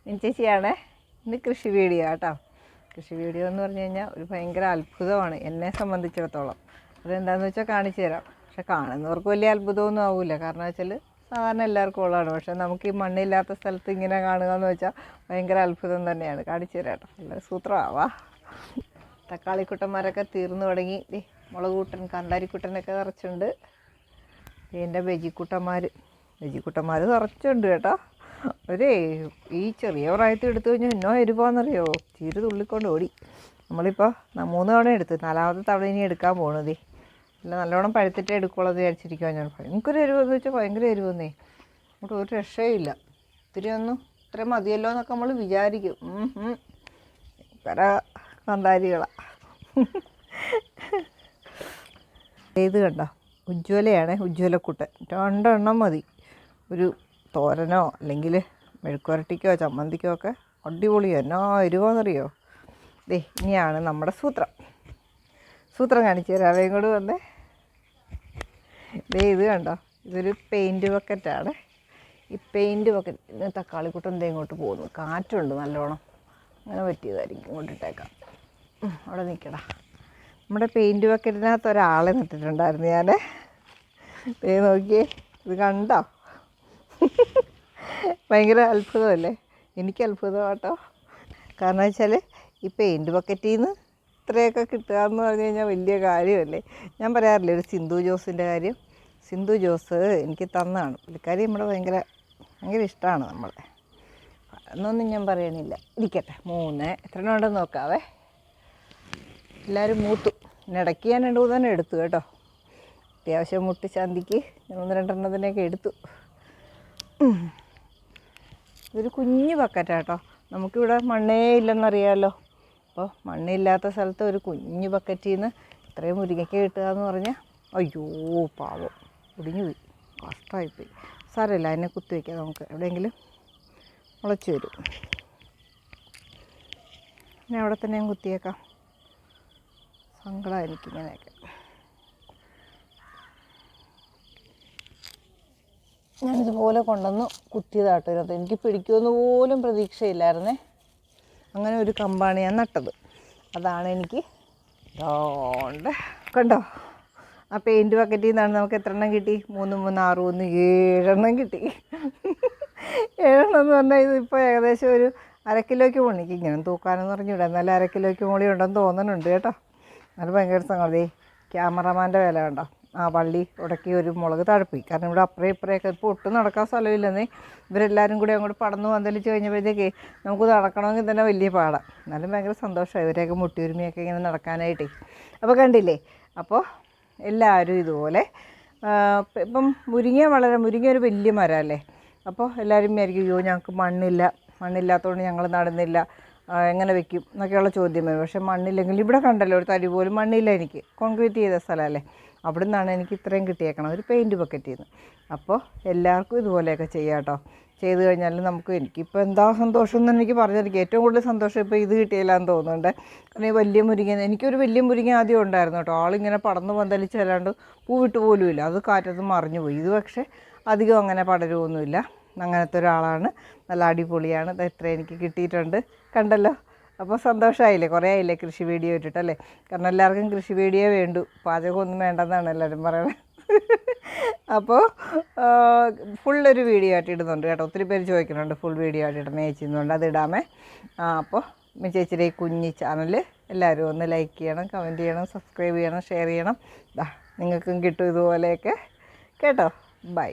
ചേച്ചിയാണേ. ഇന്ന് കൃഷി വീഡിയോ കേട്ടോ. കൃഷി വീഡിയോ എന്ന് പറഞ്ഞു കഴിഞ്ഞാൽ ഒരു ഭയങ്കര അത്ഭുതമാണ് എന്നെ സംബന്ധിച്ചിടത്തോളം. അതെന്താണെന്ന് വെച്ചാൽ കാണിച്ചു തരാം. പക്ഷെ കാണുന്നവർക്ക് വലിയ അത്ഭുതമൊന്നും ആവില്ല. കാരണം വെച്ചാൽ സാധാരണ എല്ലാവർക്കും ഉള്ളതാണ്. പക്ഷെ നമുക്ക് ഈ മണ്ണില്ലാത്ത സ്ഥലത്ത് ഇങ്ങനെ കാണുക എന്ന് വെച്ചാൽ ഭയങ്കര അത്ഭുതം തന്നെയാണ്. കാണിച്ചു തരാം കേട്ടോ. നല്ല സൂത്രമാവാ. തക്കാളിക്കുട്ടന്മാരൊക്കെ തീർന്നു തുടങ്ങി. മുളക് കൂട്ടൻ, കാന്താരിക്കുട്ടനൊക്കെ നിറച്ചുണ്ട്. എൻ്റെ ബജിക്കുട്ടന്മാർ നിറച്ചുണ്ട് കേട്ടോ. ഈ ചെറിയ പ്രായത്തിൽ എടുത്തു കഴിഞ്ഞാൽ എന്നോ എരിവാന്നറിയോ, ചീര് തുള്ളിക്കൊണ്ട് ഓടി. നമ്മളിപ്പോൾ 3 തവണ എടുത്തു, 4ാമത്തെ തവണ ഇനി എടുക്കാൻ പോകണതേ. അല്ല നല്ലോണം പഴുത്തിട്ടേ എടുക്കുള്ളൂ എന്ന് വിചാരിച്ചിരിക്കുക ഞാൻ. ഭയങ്കര എരിവെന്ന് വെച്ചാൽ ഭയങ്കര എരിവെന്നേ. അങ്ങോട്ട് ഒരു രക്ഷയില്ല. ഇത്ര മതിയല്ലോ എന്നൊക്കെ നമ്മൾ വിചാരിക്കും. ഭയങ്കര കാന്താരികളാണ്. ഇത് കണ്ടോ, ഉജ്ജ്വലയാണ്, ഉജ്ജ്വലക്കുട്ടൻ. 2 എണ്ണം മതി ഒരു തോരനോ അല്ലെങ്കിൽ മെഴുക്കുവരട്ടിക്കോ ചമ്മന്തിക്കോ ഒക്കെ അടിപൊളിയോ. എന്നാ എരിവാന്നറിയോ. ഇനിയാണ് നമ്മുടെ സൂത്രം കാണിച്ചു തരാം. അവയും കൂടെ വന്നേ. ഇത് കണ്ടോ, ഇതൊരു പെയിൻറ്റ് ബക്കറ്റാണ്. ഈ പെയിൻറ്റ് ബക്കറ്റ് തക്കാളിക്കുട്ടൻ ഇങ്ങോട്ട് പോകുന്നു. കാറ്റുണ്ട് നല്ലോണം, അങ്ങനെ പറ്റിയതായിരിക്കും. ഇങ്ങോട്ടിട്ടേക്കാം. അവിടെ നിൽക്കടാ. നമ്മുടെ പെയിൻറ്റ് ബക്കറ്റിനകത്ത് ഒരാളെ നട്ടിട്ടുണ്ടായിരുന്നു ഞാൻ. നോക്കിയേ, ഇത് കണ്ടോ. ഭയങ്കര അത്ഭുതമല്ലേ. എനിക്ക് അത്ഭുതം കേട്ടോ. കാരണം വെച്ചാൽ ഈ പെയിൻറ്റ് ബക്കറ്റിൽ നിന്ന് ഇത്രയൊക്കെ കിട്ടുക എന്ന് പറഞ്ഞു കഴിഞ്ഞാൽ വലിയ കാര്യമല്ലേ. ഞാൻ പറയാറില്ലേ ഒരു സിന്ധു ജോസിൻ്റെ കാര്യം. സിന്ധു ജോസ് എനിക്ക് തന്നതാണ്. പുള്ളിക്കാരി നമ്മുടെ ഭയങ്കര ഇഷ്ടമാണ് നമ്മളെ. എന്നൊന്നും ഞാൻ പറയണില്ല. ഇരിക്കട്ടെ. 3 എത്ര എണ്ണം ഉണ്ടെന്ന് നോക്കാവേ. എല്ലാവരും മൂത്തു. ഇടയ്ക്ക് ഞാൻ 2-3 തന്നെ എടുത്തു കേട്ടോ. അത്യാവശ്യം മുട്ടിച്ചാന്തിക്ക് 1-2 എണ്ണത്തിനൊക്കെ എടുത്തു. ഇതൊരു കുഞ്ഞു ബക്കറ്റാട്ടോ. നമുക്കിവിടെ മണ്ണേ ഇല്ലെന്നറിയാമല്ലോ. അപ്പോൾ മണ്ണില്ലാത്ത സ്ഥലത്ത് ഒരു കുഞ്ഞു ബക്കറ്റിൽ നിന്ന് ഇത്രയും മുരിങ്ങയ്ക്ക കിട്ടുക എന്ന് പറഞ്ഞാൽ അയ്യോ പാവം, ഒടിഞ്ഞു പോയി, കഷ്ടമായിപ്പോയി. സാരമില്ല, അതിനെ കുത്തിവെക്കാം. നമുക്ക് എവിടെയെങ്കിലും മുളച്ച് വരും. പിന്നെ അവിടെ തന്നെ കുത്തിയേക്കാം. സങ്കടമാണ് എനിക്കിങ്ങനെയൊക്കെ. ഞാനിതുപോലെ കൊണ്ടുവന്ന് കുത്തിയതാട്ടോ. ഇതിനകത്ത് എനിക്ക് പിടിക്കുമെന്ന് പോലും പ്രതീക്ഷയില്ലായിരുന്നേ. അങ്ങനെ ഒരു കമ്പാണ് ഞാൻ നട്ടത്. അതാണ് എനിക്ക് കണ്ടോ. ആ പെയിൻറ്റ് ബക്കറ്റിൽ നിന്നാണ് നമുക്ക് എത്ര എണ്ണം കിട്ടി? 3, 3, 6, 1, 7 എണ്ണം കിട്ടി. 7 എണ്ണം എന്ന് പറഞ്ഞാൽ ഇതിപ്പോൾ ഏകദേശം ഒരു 1/2 കിലോയ്ക്ക് മുകളിൽ. ഇങ്ങനെ തൂക്കാനെന്ന് പറഞ്ഞിവിടെ. എന്നാലും 1/2 കിലോയ്ക്ക് മുകളിൽ ഉണ്ടെന്ന് തോന്നുന്നുണ്ട് കേട്ടോ. അത് ഭയങ്കര സംഗതി. ക്യാമറമാൻ്റെ വില കണ്ടോ. ആ വള്ളി ഉടക്കി ഒരു മുളക് താഴെപ്പോയി. കാരണം ഇവിടെ അപ്പുറം ഇപ്പുറമൊക്കെ ഇപ്പോൾ ഒട്ടും നടക്കാൻ സ്ഥലമില്ലെന്നേ. ഇവരെല്ലാവരും കൂടി അങ്ങോട്ട് പടന്ന് പന്തലിച്ച് കഴിഞ്ഞപ്പോഴത്തേക്ക് നമുക്ക് നടക്കണമെങ്കിൽ തന്നെ വലിയ പാടാണ്. എന്നാലും ഭയങ്കര സന്തോഷമായി ഇവരെയൊക്കെ മുട്ടിയൊരുമയൊക്കെ ഇങ്ങനെ നടക്കാനായിട്ടേ. അപ്പോൾ കണ്ടില്ലേ. അപ്പോൾ എല്ലാവരും ഇതുപോലെ ഇപ്പം മുരിങ്ങ ഒരു വലിയ മരമല്ലേ. അപ്പോൾ എല്ലാവരും വിചാരിക്കും അയ്യോ ഞങ്ങൾക്ക് മണ്ണില്ലാത്തതുകൊണ്ട് ഞങ്ങൾ നടുന്നില്ല, എങ്ങനെ വെക്കും എന്നൊക്കെയുള്ള ചോദ്യം വരും. പക്ഷേ മണ്ണില്ലെങ്കിൽ ഇവിടെ കണ്ടല്ലോ ഒരു തരി പോലും മണ്ണില്ല. എനിക്ക് കോൺക്രീറ്റ് ചെയ്ത സ്ഥലമല്ലേ. അവിടെ നിന്നാണ് എനിക്ക് ഇത്രയും കിട്ടിയേക്കണം, ഒരു പെയിൻറ്റ് ബക്കറ്റിൽ നിന്ന്. അപ്പോൾ എല്ലാവർക്കും ഇതുപോലെയൊക്കെ ചെയ്യാം കേട്ടോ. ചെയ്ത് കഴിഞ്ഞാൽ എനിക്കിപ്പോൾ എന്താ സന്തോഷം എന്ന് എനിക്ക് പറഞ്ഞിരിക്കും. ഏറ്റവും കൂടുതൽ സന്തോഷം ഇപ്പോൾ ഇത് കിട്ടിയില്ലാന്ന് തോന്നുന്നുണ്ട്. കാരണം ഈ വലിയ മുരിങ്ങ, എനിക്കൊരു വലിയ മുരിങ്ങ ആദ്യം ഉണ്ടായിരുന്നു കേട്ടോ. ആളിങ്ങനെ പടന്ന് പന്തലിച്ച് അല്ലാണ്ട് പൂവിട്ട് പോലുമില്ല. അത് കാറ്റത്ത് മറിഞ്ഞു പോയി. ഇത് പക്ഷേ അധികം അങ്ങനെ പടരുമൊന്നുമില്ല. അങ്ങനത്തെ ഒരാളാണ്. നല്ല അടിപൊളിയാണ്. ഇത് എത്ര എനിക്ക് കിട്ടിയിട്ടുണ്ട് കണ്ടല്ലോ. അപ്പോൾ സന്തോഷമായില്ലേ. കുറേ ആയില്ലേ കൃഷി വീഡിയോ ഇട്ടിട്ടല്ലേ. കാരണം എല്ലാവർക്കും കൃഷി വീഡിയോ വേണ്ടു, പാചകമൊന്നും വേണ്ടെന്നാണ് എല്ലാവരും പറയുന്നത്. അപ്പോൾ ഫുള്ളൊരു വീഡിയോ ആയിട്ട് ഇടുന്നുണ്ട് കേട്ടോ. ഒത്തിരി പേര് ചോദിക്കുന്നുണ്ട് ഫുൾ വീഡിയോ ആയിട്ട് ഇടണേ ചേച്ചിന്നുണ്ട്. അത് ഇടാമേ. അപ്പോൾ ചേച്ചിയുടെ ഈ കുഞ്ഞി ചാനൽ എല്ലാവരും ഒന്ന് ലൈക്ക് ചെയ്യണം, കമൻറ്റ് ചെയ്യണം, സബ്സ്ക്രൈബ് ചെയ്യണം, ഷെയർ ചെയ്യണം. നിങ്ങൾക്കും കിട്ടും ഇതുപോലെയൊക്കെ കേട്ടോ. ബൈ.